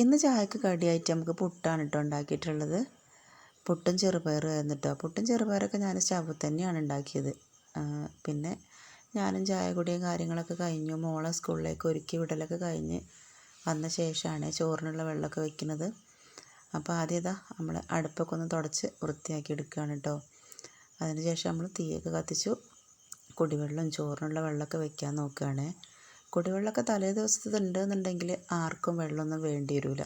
ഇന്ന് ചായക്ക് കടിയായിട്ട് നമുക്ക് പുട്ടാണ് കേട്ടോ ഉണ്ടാക്കിയിട്ടുള്ളത്. പുട്ടും ചെറുപയറുമായിരുന്നു കേട്ടോ. പുട്ടും ചെറുപയറൊക്കെ ഞാൻ സ്റ്റൗവിൽ തന്നെയാണ് ഉണ്ടാക്കിയത്. പിന്നെ ഞാനും ചായ കുടിയും കാര്യങ്ങളൊക്കെ കഴിഞ്ഞു. മോളെ സ്കൂളിലേക്ക് ഒരുക്കി വിടലൊക്കെ കഴിഞ്ഞ് വന്ന ശേഷമാണ് ചോറിനുള്ള വെള്ളമൊക്കെ വെക്കുന്നത്. അപ്പോൾ ആദ്യം ഇതാ നമ്മൾ അടുപ്പൊക്കെ ഒന്ന് തുടച്ച് വൃത്തിയാക്കി എടുക്കുകയാണ് കേട്ടോ. അതിന് ശേഷം നമ്മൾ തീയൊക്കെ കത്തിച്ചു കുടിവെള്ളം ചോറിനുള്ള വെള്ളമൊക്കെ വെക്കാൻ നോക്കുകയാണ്. കുടിവെള്ളമൊക്കെ തലേ ദിവസത്തെ ഉണ്ടെന്നുണ്ടെങ്കിൽ ആർക്കും വെള്ളമൊന്നും വേണ്ടി വരില്ല.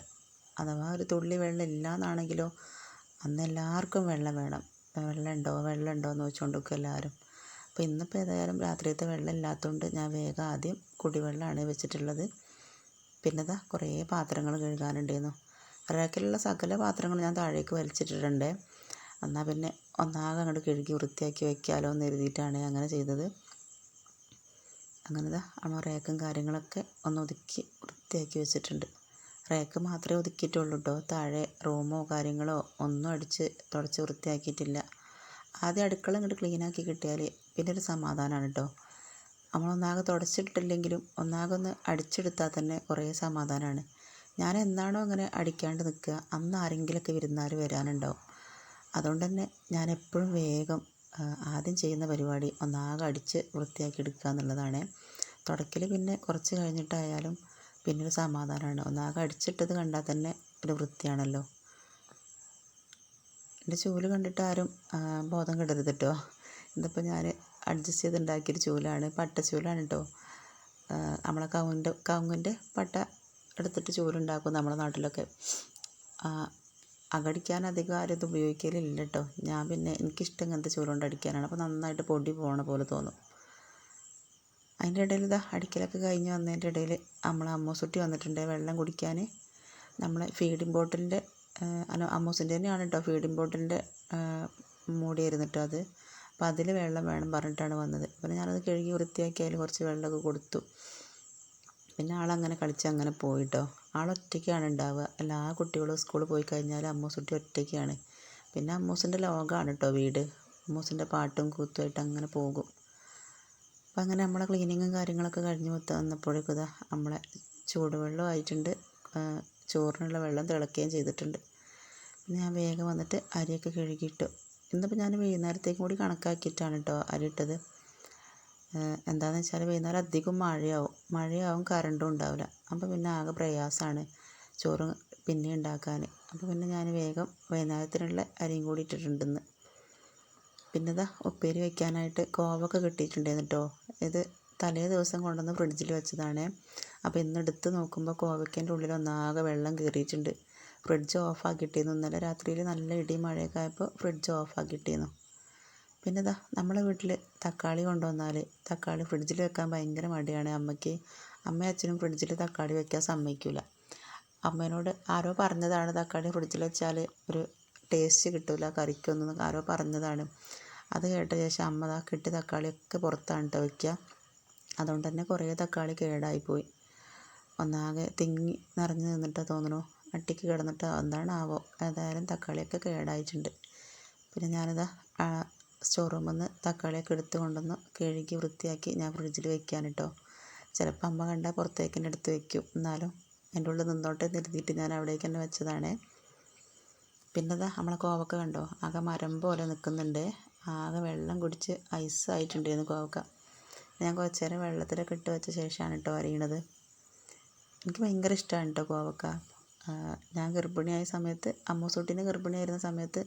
അഥവാ ഒരു തുള്ളി വെള്ളം ഇല്ല എന്നാണെങ്കിലോ അന്ന് എല്ലാവർക്കും വെള്ളം വേണം. വെള്ളം ഉണ്ടോ എന്ന് വെച്ചുകൊണ്ടിരിക്കും എല്ലാവരും. അപ്പോൾ ഇന്നിപ്പോൾ ഏതായാലും രാത്രിയത്തെ വെള്ളം ഇല്ലാത്തതുകൊണ്ട് ഞാൻ വേഗം ആദ്യം കുടിവെള്ളമാണ് വെച്ചിട്ടുള്ളത്. പിന്നെ ഇതാ കുറേ പാത്രങ്ങൾ കഴുകാനുണ്ടായിരുന്നു. റാക്കിലുള്ള സകല പാത്രങ്ങൾ ഞാൻ താഴേക്ക് വലിച്ചിട്ടിട്ടുണ്ട്. എന്നാൽ പിന്നെ ഒന്നാകെ അങ്ങോട്ട് കഴുകി വൃത്തിയാക്കി വയ്ക്കാമല്ലോ എന്ന് കരുതിയിട്ടാണ് അങ്ങനെ ചെയ്തത്. അങ്ങനെ ഇതാ നമ്മൾ റാക്കും കാര്യങ്ങളൊക്കെ ഒന്ന് ഒതുക്കി വൃത്തിയാക്കി വെച്ചിട്ടുണ്ട്. റാക്ക് മാത്രമേ ഒതുക്കിയിട്ടുള്ളൂ കേട്ടോ. താഴെ റൂമോ കാര്യങ്ങളോ ഒന്നും അടിച്ച് തുടച്ച് വൃത്തിയാക്കിയിട്ടില്ല. ആദ്യം അടുക്കള ഇങ്ങോട്ട് ക്ലീനാക്കി കിട്ടിയാൽ പിന്നെ ഒരു സമാധാനമാണ് കേട്ടോ. നമ്മളൊന്നാകെ തുടച്ചിട്ടില്ലെങ്കിലും ഒന്നാകെ ഒന്ന് അടിച്ചെടുത്താൽ തന്നെ കുറേ സമാധാനമാണ്. ഞാൻ എന്നാണോ അങ്ങനെ അടിക്കാണ്ട് നിൽക്കുക അന്ന് ആരെങ്കിലുമൊക്കെ വിരുന്നുകാർ വരാനുണ്ടാവും. അതുകൊണ്ട് തന്നെ ഞാൻ എപ്പോഴും വേഗം ആദ്യം ചെയ്യുന്ന പരിപാടി ഒന്നാകെ അടിച്ച് വൃത്തിയാക്കി എടുക്കുക എന്നുള്ളതാണ്. തുടക്കൽ പിന്നെ കുറച്ച് കഴിഞ്ഞിട്ടായാലും പിന്നെ ഒരു സമാധാനമാണ്. ഒന്നാകെ അടിച്ചിട്ടത് കണ്ടാൽ തന്നെ ഒരു വൃത്തിയാണല്ലോ. എൻ്റെ ചൂല് കണ്ടിട്ട് ആരും ബോധം കെടരുത് കേട്ടോ. ഇതിപ്പോൾ ഞാൻ അഡ്ജസ്റ്റ് ചെയ്ത് ഉണ്ടാക്കിയൊരു ചൂലാണ്, പട്ടച്ചൂലാണ് കേട്ടോ. നമ്മളെ കവുങ്ങിൻ്റെ പട്ട എടുത്തിട്ട് ചൂലുണ്ടാക്കും നമ്മുടെ നാട്ടിലൊക്കെ. അകടിക്കാൻ അധികം ആരും ഇത് ഉപയോഗിക്കലില്ല കേട്ടോ. ഞാൻ പിന്നെ എനിക്കിഷ്ടം ഇങ്ങനത്തെ ചൂലുകൊണ്ട് അടിക്കാനാണ്. അപ്പോൾ നന്നായിട്ട് പൊടി പോകണ പോലെ തോന്നും. അതിൻ്റെ ഇടയിൽ ഇതാ അടിക്കലൊക്കെ കഴിഞ്ഞ് വന്നതിൻ്റെ ഇടയിൽ നമ്മളെ അമ്മൂസുട്ടി വന്നിട്ടുണ്ട് വെള്ളം കുടിക്കാൻ. നമ്മളെ ഫീഡിങ് ബോട്ടിലിൻ്റെ അമ്മൂസിൻ്റെ തന്നെയാണ് കേട്ടോ. ഫീഡിങ് ബോട്ടിലിൻ്റെ മൂടിയായിരുന്നു കേട്ടോ അത്. അപ്പോൾ അതിൽ വെള്ളം വേണം പറഞ്ഞിട്ടാണ് വന്നത്. പിന്നെ ഞാനത് കഴുകി വൃത്തിയാക്കി അതിൽ കുറച്ച് വെള്ളമൊക്കെ കൊടുത്തു. പിന്നെ ആളങ്ങനെ കളിച്ച് അങ്ങനെ പോയിട്ടോ. ആളൊറ്റയ്ക്കാണ് ഉണ്ടാവുക. എല്ലാ കുട്ടികളും സ്കൂളിൽ പോയി കഴിഞ്ഞാൽ അമ്മൂസുട്ടി ഒറ്റയ്ക്കാണ്. പിന്നെ അമ്മൂസിൻ്റെ ലോകമാണ് കേട്ടോ വീട്. അമ്മൂസിൻ്റെ പാട്ടും കൂത്തുമായിട്ട് അങ്ങനെ പോകും. അപ്പം അങ്ങനെ നമ്മളെ ക്ലീനിങ്ങും കാര്യങ്ങളൊക്കെ കഴിഞ്ഞ് വന്നപ്പോഴേക്കും ഇതാ നമ്മളെ ചൂടുവെള്ളം ആയിട്ടുണ്ട്. ചോറിനുള്ള വെള്ളം തിളക്കുകയും ചെയ്തിട്ടുണ്ട്. പിന്നെ ഞാൻ വേഗം വന്നിട്ട് അരിയൊക്കെ കഴുകിയിട്ടു. ഇന്നിപ്പോൾ ഞാൻ വൈകുന്നേരത്തേക്കും കൂടി കണക്കാക്കിയിട്ടാണ് കേട്ടോ അരി ഇട്ടത്. എന്താണെന്ന് വെച്ചാൽ വൈകുന്നേരം അധികം മഴയാവും കറണ്ടും ഉണ്ടാവില്ല. അപ്പോൾ പിന്നെ ആകെ പ്രയാസമാണ് ചോറ് പിന്നെ ഉണ്ടാക്കാൻ. അപ്പോൾ പിന്നെ ഞാൻ വേഗം വൈകുന്നേരത്തിനുള്ള അരിയും കൂടി ഇട്ടിട്ടുണ്ടെന്ന്. പിന്നെ ഇതാ ഉപ്പേരി വയ്ക്കാനായിട്ട് കോവൊക്കെ കിട്ടിയിട്ടുണ്ടായിരുന്നു കേട്ടോ. ഇത് തലേ ദിവസം കൊണ്ടുവന്ന് ഫ്രിഡ്ജിൽ വെച്ചതാണ്. അപ്പോൾ ഇന്ന് എടുത്ത് നോക്കുമ്പോൾ കോവയ്ക്കേൻ്റെ ഉള്ളിൽ ഒന്നാകെ വെള്ളം കയറിയിട്ടുണ്ട്. ഫ്രിഡ്ജ് ഓഫാക്കിയിട്ടിരുന്നു. ഇന്നലെ രാത്രിയിൽ നല്ല ഇടിയും മഴയൊക്കെ ആയപ്പോൾ ഫ്രിഡ്ജ് ഓഫാക്കിയിട്ടിരുന്നു. പിന്നെ ഇതാ നമ്മളെ വീട്ടിൽ തക്കാളി കൊണ്ടുവന്നാൽ തക്കാളി ഫ്രിഡ്ജിൽ വെക്കാൻ ഭയങ്കര മടിയാണ് അമ്മയ്ക്ക്. അമ്മയും അച്ഛനും ഫ്രിഡ്ജിൽ തക്കാളി വെക്കാൻ സമ്മതിക്കില്ല. അമ്മേനോട് ആരോ പറഞ്ഞതാണ് തക്കാളി ഫ്രിഡ്ജിൽ വെച്ചാൽ ഒരു ടേസ്റ്റ് കിട്ടില്ല കറിക്കൊന്നും ആരോ പറഞ്ഞതാണ്. അത് കേട്ട ശേഷം അമ്മ കിട്ടിയ തക്കാളിയൊക്കെ പുറത്താണ് കേട്ടോ വയ്ക്കുക. അതുകൊണ്ട് തന്നെ കുറേ തക്കാളി കേടായിപ്പോയി. ഒന്നാകെ തിങ്ങി നിറഞ്ഞ് നിന്നിട്ടാണ് തോന്നുന്നു, അട്ടിക്ക് കിടന്നിട്ട് എന്താണാവോ. ഏതായാലും തക്കാളിയൊക്കെ കേടായിട്ടുണ്ട്. പിന്നെ ഞാനിതാ സ്റ്റോർ റൂമിൽ നിന്ന് തക്കാളിയൊക്കെ എടുത്ത് കൊണ്ടുവന്ന് കഴുകി വൃത്തിയാക്കി ഞാൻ ഫ്രിഡ്ജിൽ വെക്കാൻ കേട്ടോ. ചിലപ്പോൾ അമ്മ കണ്ടാൽ പുറത്തേക്ക് തന്നെ എടുത്ത് വയ്ക്കും. എന്നാലും എൻ്റെ ഉള്ളിൽ നിന്നോട്ടെ നിർത്തിയിട്ട് ഞാൻ അവിടേക്ക് തന്നെ വെച്ചതാണ്. പിന്നെ ഇതാ നമ്മളെ കോവക്ക കണ്ടോ, ആകെ മരം പോലെ നിൽക്കുന്നുണ്ട്. ആകെ വെള്ളം കുടിച്ച് ഐസായിട്ടുണ്ടായിരുന്നു കോവക്ക. ഞാൻ കുറച്ച് നേരം വെള്ളത്തിലൊക്കെ ഇട്ട് വെച്ച ശേഷമാണ് കേട്ടോ അരിയണത്. എനിക്ക് ഭയങ്കര ഇഷ്ടമാണ് കേട്ടോ കോവക്ക. ഞാൻ ഗർഭിണിയായ സമയത്ത് അമ്മൂസൂട്ടീനെ ഗർഭിണിയായിരുന്ന സമയത്ത്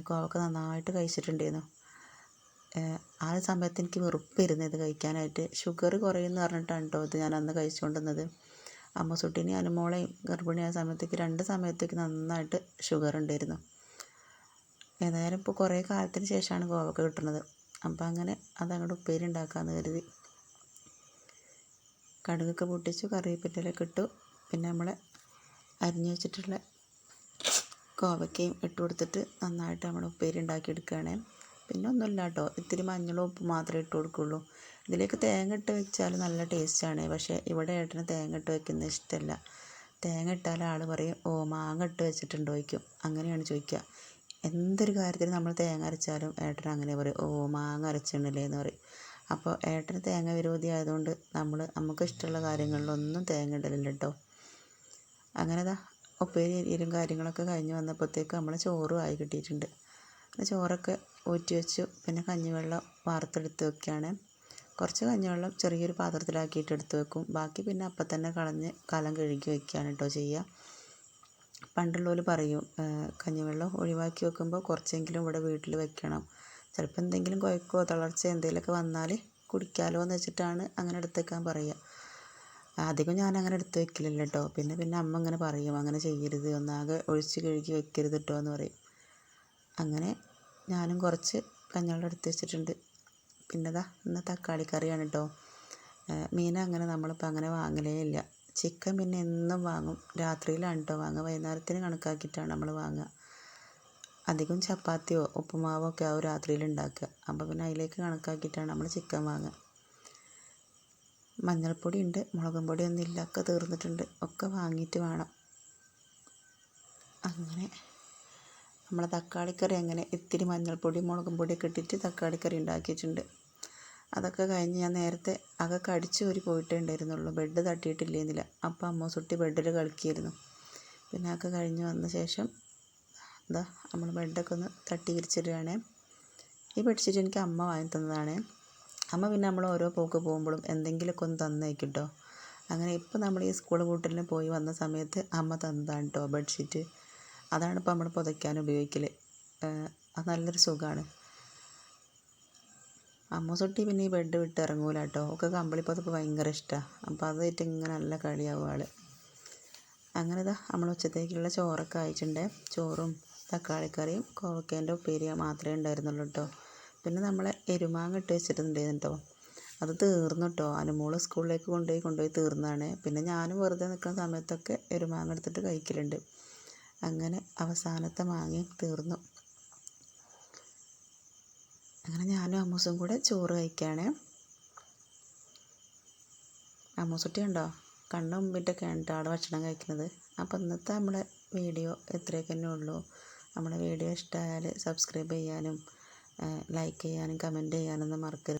കോവക്ക നന്നായിട്ട് കഴിച്ചിട്ടുണ്ടായിരുന്നു. ആ സമയത്ത് എനിക്ക് വെറുപ്പായിരുന്നു ഇത് കഴിക്കാനായിട്ട്. ഷുഗർ കുറയുമെന്ന് പറഞ്ഞിട്ടാണ് കേട്ടോ ഇത് ഞാൻ അന്ന് കഴിച്ചുകൊണ്ടിരുന്നത്. അമ്മൂസൂട്ടീനെയും അനുമോളെയും ഗർഭിണിയായ സമയത്തേക്ക് 2 സമയത്തേക്ക് നന്നായിട്ട് ഷുഗർ ഉണ്ടായിരുന്നു. ഏതായാലും ഇപ്പോൾ കുറേ കാലത്തിന് ശേഷമാണ് കോവക്ക കിട്ടുന്നത്. അപ്പോൾ അങ്ങനെ അതങ്ങോട്ട് ഉപ്പേരി ഉണ്ടാക്കാമെന്ന് കരുതി കടുകൊക്കെ പൊട്ടിച്ചു, കറിവേപ്പിലയൊക്കെ ഇട്ടു. പിന്നെ നമ്മൾ അരിഞ്ഞു വെച്ചിട്ടുള്ള കോവയ്ക്കയും ഇട്ട് കൊടുത്തിട്ട് നന്നായിട്ട് നമ്മൾ ഉപ്പേരി ഉണ്ടാക്കിയെടുക്കുകയാണ്. പിന്നെ ഒന്നുമില്ല കേട്ടോ, ഇത്തിരി മഞ്ഞളും ഉപ്പ് മാത്രമേ ഇട്ട് കൊടുക്കുള്ളൂ. ഇതിലേക്ക് തേങ്ങ ഇട്ട് വെച്ചാൽ നല്ല ടേസ്റ്റാണ്. പക്ഷേ ഇവിടെ ഏട്ടന് തേങ്ങ ഇട്ട് വെക്കുന്നത് ഇഷ്ടമല്ല. തേങ്ങ ഇട്ടാൽ ആൾ പറയും, ഓ മാങ്ങ ഇട്ട് വെച്ചിട്ടുണ്ടോ ചോദിക്കും. അങ്ങനെയാണ് ചോദിക്കുക. എന്തൊരു കാര്യത്തിന് നമ്മൾ തേങ്ങ അരച്ചാലും ഏട്ടൻ അങ്ങനെ പറയും, ഓ മാങ്ങ അരച്ചിട്ടുണ്ടല്ലേ എന്ന് പറയും. അപ്പോൾ ഏട്ടന് തേങ്ങ വിരോധി ആയതുകൊണ്ട് നമുക്ക് ഇഷ്ടമുള്ള കാര്യങ്ങളിലൊന്നും തേങ്ങ ഇടലില്ല കേട്ടോ. അങ്ങനെ ഉപ്പേരി അരിയലും കാര്യങ്ങളൊക്കെ കഴിഞ്ഞ് വന്നപ്പോഴത്തേക്ക് നമ്മൾ ചോറും ആയി കിട്ടിയിട്ടുണ്ട്. ചോറൊക്കെ ഊറ്റി വെച്ചു. പിന്നെ കഞ്ഞിവെള്ളം വാർത്തെടുത്ത് വെക്കുകയാണ്. കുറച്ച് കഞ്ഞിവെള്ളം ചെറിയൊരു പാത്രത്തിലാക്കിയിട്ട് എടുത്ത് വെക്കും. ബാക്കി പിന്നെ അപ്പം തന്നെ കളഞ്ഞ് കലം കഴുകി വയ്ക്കുകയാണ് കേട്ടോ ചെയ്യുക. പണ്ടുള്ളവർ പറയും കഞ്ഞിവെള്ളം ഒഴിവാക്കി വെക്കുമ്പോൾ കുറച്ചെങ്കിലും ഇവിടെ വീട്ടിൽ വെക്കണം, ചിലപ്പോൾ എന്തെങ്കിലും കുഴക്കോ തളർച്ച എന്തെങ്കിലുമൊക്കെ വന്നാൽ കുടിക്കാമല്ലോ എന്ന് വെച്ചിട്ടാണ് അങ്ങനെ എടുത്ത് വെക്കാൻ പറയുക. അധികം ഞാൻ അങ്ങനെ എടുത്ത് വെക്കലില്ല കേട്ടോ. പിന്നെ അമ്മ ഇങ്ങനെ പറയും അങ്ങനെ ചെയ്യരുത്, ഒന്നാകെ ഒഴിച്ച് കഴുകി വെക്കരുത് കേട്ടോ എന്ന് പറയും. അങ്ങനെ ഞാനും കുറച്ച് കഞ്ഞിവെള്ളം എടുത്ത് വെച്ചിട്ടുണ്ട്. പിന്നെ ഇന്ന് തക്കാളി കറിയാണ് കേട്ടോ. മീൻ അങ്ങനെ നമ്മളിപ്പോൾ അങ്ങനെ വാങ്ങലേ ഇല്ല. ചിക്കൻ പിന്നെ എന്നും വാങ്ങും. രാത്രിയിലാണ് കേട്ടോ വാങ്ങുക. വൈകുന്നേരത്തിന് കണക്കാക്കിയിട്ടാണ് നമ്മൾ വാങ്ങുക. അധികം ചപ്പാത്തിയോ ഉപ്പുമാവോ ഒക്കെ ആവും രാത്രിയിൽ ഉണ്ടാക്കുക. അപ്പോൾ പിന്നെ അതിലേക്ക് കണക്കാക്കിയിട്ടാണ് നമ്മൾ ചിക്കൻ വാങ്ങുക. മഞ്ഞൾപ്പൊടി ഉണ്ട്, മുളകും പൊടിയൊന്നും ഇല്ല, ഒക്കെ തീർന്നിട്ടുണ്ട്. ഒക്കെ വാങ്ങിയിട്ട് വേണം. അങ്ങനെ നമ്മളെ തക്കാളിക്കറി അങ്ങനെ ഇത്തിരി മഞ്ഞൾപ്പൊടിയും മുളകും പൊടിയൊക്കെ ഇട്ടിട്ട് തക്കാളിക്കറി ഉണ്ടാക്കിയിട്ടുണ്ട്. അതൊക്കെ കഴിഞ്ഞ് ഞാൻ നേരത്തെ അതൊക്കെ അടിച്ച് പോയിട്ടേ ഉണ്ടായിരുന്നുള്ളൂ. ബെഡ് തട്ടിയിട്ടില്ലേന്നില്ല. അപ്പോൾ അമ്മൂസുട്ടി ബെഡിൽ കളിക്കുകയായിരുന്നു. പിന്നെ അതൊക്കെ കഴിഞ്ഞ് വന്ന ശേഷം നമ്മൾ ബെഡൊക്കെ ഒന്ന് തട്ടി വിരിച്ചിടുകയാണ്. ഈ ബെഡ്ഷീറ്റ് എനിക്ക് അമ്മ വാങ്ങി തന്നതാണ്. അമ്മ പിന്നെ നമ്മൾ ഓരോ പോക്ക് പോകുമ്പോഴും എന്തെങ്കിലുമൊക്കെ ഒന്ന് തന്നേക്കും കേട്ടോ. അങ്ങനെ ഇപ്പോൾ നമ്മൾ ഈ സ്കൂൾ പൂട്ടലിന് പോയി വന്ന സമയത്ത് അമ്മ തന്നതാണ് കേട്ടോ ബെഡ്ഷീറ്റ്. അതാണ് ഇപ്പോൾ നമ്മൾ പുതയ്ക്കാൻ ഉപയോഗിക്കൽ. അത് നല്ലൊരു സുഖമാണ്. അമ്മൂസുട്ടി പിന്നെ ഈ ബെഡ് വിട്ട് ഇറങ്ങൂല കേട്ടോ. ഒക്കെ കമ്പിളിപ്പുതപ്പ് ഭയങ്കര ഇഷ്ടമാണ്. അപ്പോൾ അതായിട്ട് ഇങ്ങനെ നല്ല കളിയാവും ആൾ. അങ്ങനെ നമ്മൾ ഉച്ചത്തേക്കുള്ള ചോറൊക്കെ ആയിട്ടുണ്ട്. ചോറും തക്കാളിക്കറിയും കോവക്കേൻ്റെ ഉപ്പേരി മാത്രമേ ഉണ്ടായിരുന്നുള്ളൂ കേട്ടോ. പിന്നെ നമ്മൾ എരുമാങ്ങ ഇട്ട് വെച്ചിട്ടുണ്ടായിരുന്നു കേട്ടോ. അത് തീർന്നു കേട്ടോ. അനുമോൾ സ്കൂളിലേക്ക് കൊണ്ടുപോയി തീർന്നതാണ്. പിന്നെ ഞാനും വെറുതെ നിൽക്കുന്ന സമയത്തൊക്കെ എരുമാങ്ങ എടുത്തിട്ട് കഴിക്കലുണ്ട്. അങ്ങനെ അവസാനത്തെ മാങ്ങയും തീർന്നു. അങ്ങനെ ഞാനും അമ്മൂസും കൂടെ ചോറ് കഴിക്കുകയാണ്. അമ്മൂസുട്ടി ഉണ്ടോ കണ്ണു മുമ്പിട്ടൊക്കെയാണ് കേട്ടോ അവിടെ ഭക്ഷണം കഴിക്കുന്നത്. അപ്പോൾ ഇന്നത്തെ നമ്മളെ വീഡിയോ ഇത്രയൊക്കെ തന്നെ ഉള്ളൂ. നമ്മുടെ വീഡിയോ ഇഷ്ടമായാൽ സബ്സ്ക്രൈബ് ചെയ്യാനും ലൈക്ക് ചെയ്യാനും കമൻറ്റ് ചെയ്യാനൊന്നും മറക്കരുത്.